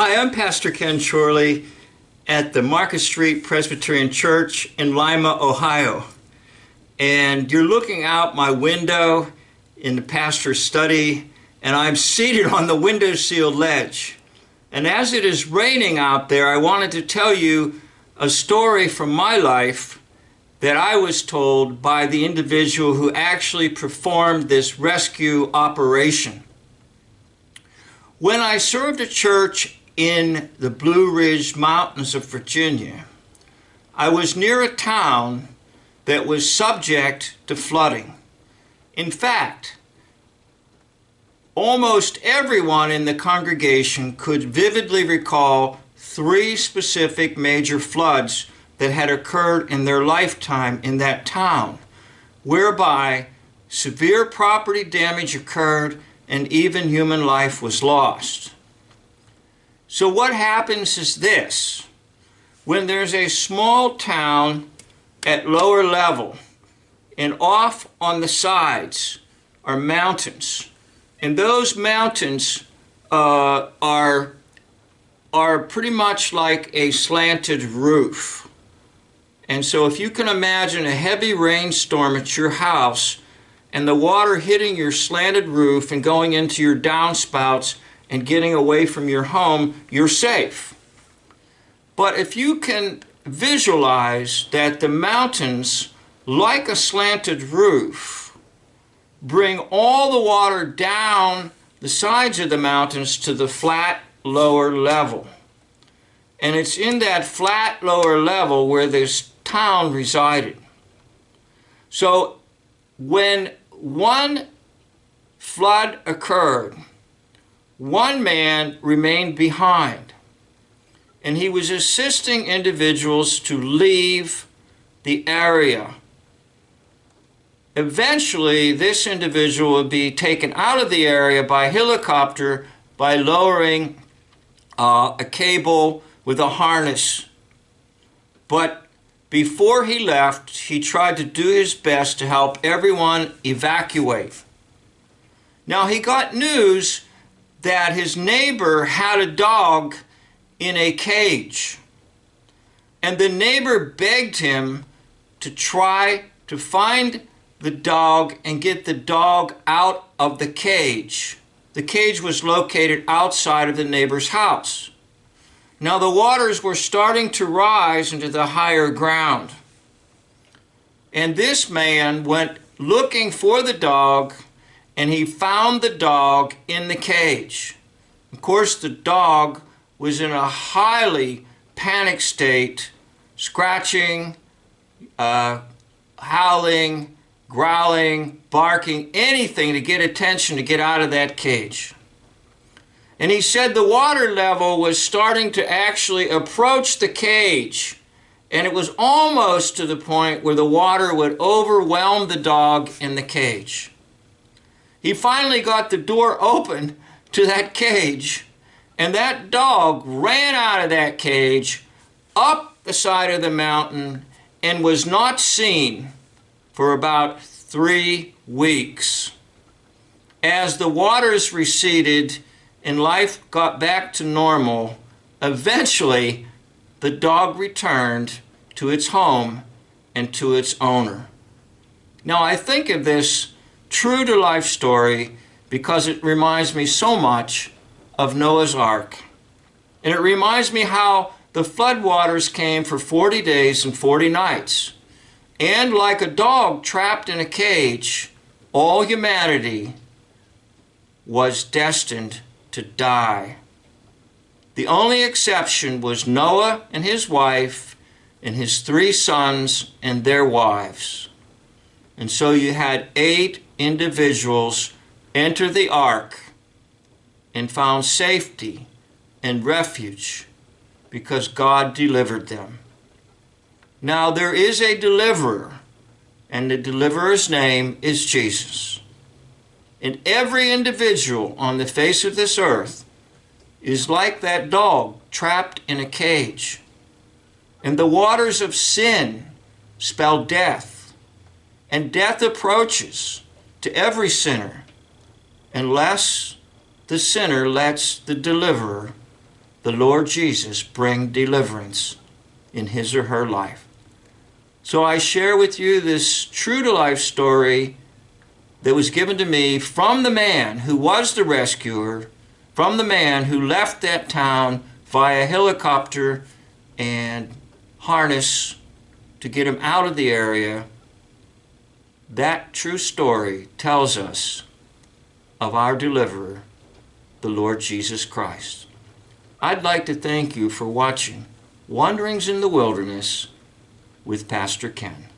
Hi, I'm Pastor Ken Chorley at the Market Street Presbyterian Church in Lima, Ohio. And you're looking out my window in the pastor's study, and I'm seated on the windowsill ledge. And as it is raining out there, I wanted to tell you a story from my life that I was told by the individual who actually performed this rescue operation. When I served a church in the Blue Ridge Mountains of Virginia, I was near a town that was subject to flooding. In fact, almost everyone in the congregation could vividly recall 3 specific major floods that had occurred in their lifetime in that town, whereby severe property damage occurred and even human life was lost. So what happens is this: when there's a small town at lower level, and off on the sides are mountains, and those mountains are pretty much like a slanted roof. And so if you can imagine a heavy rainstorm at your house and the water hitting your slanted roof and going into your downspouts and getting away from your home, you're safe. But if you can visualize that the mountains, like a slanted roof, bring all the water down the sides of the mountains to the flat lower level. And it's in that flat lower level where this town resided. So when one flood occurred, one man remained behind, and he was assisting individuals to leave the area. Eventually, this individual would be taken out of the area by helicopter by lowering a cable with a harness. But before he left, he tried to do his best to help everyone evacuate. Now, he got news that his neighbor had a dog in a cage, and the neighbor begged him to try to find the dog and get the dog out of the cage. The cage was located outside of the neighbor's house. Now the waters were starting to rise into the higher ground, and this man went looking for the dog, and he found the dog in the cage. Of course, the dog was in a highly panicked state, scratching, howling, growling, barking, anything to get attention to get out of that cage. And he said the water level was starting to actually approach the cage, and it was almost to the point where the water would overwhelm the dog in the cage. He finally got the door open to that cage, and that dog ran out of that cage, up the side of the mountain, and was not seen for about 3 weeks. As the waters receded and life got back to normal, eventually the dog returned to its home and to its owner. Now, I think of this true-to-life story because it reminds me so much of Noah's Ark. And it reminds me how the floodwaters came for 40 days and 40 nights. And like a dog trapped in a cage, all humanity was destined to die. The only exception was Noah and his wife and his 3 sons and their wives. And so you had 8 individuals enter the ark and found safety and refuge because God delivered them. Now there is a deliverer, and the deliverer's name is Jesus. And every individual on the face of this earth is like that dog trapped in a cage. And the waters of sin spell death, and death approaches to every sinner unless the sinner lets the deliverer the Lord Jesus bring deliverance in his or her life. So I share with you this true-to-life story that was given to me from the man who was the rescuer, from the man who left that town via helicopter and harness to get him out of the area. That true story tells us of our deliverer, the Lord Jesus Christ. I'd like to thank you for watching Wanderings in the Wilderness with Pastor Ken.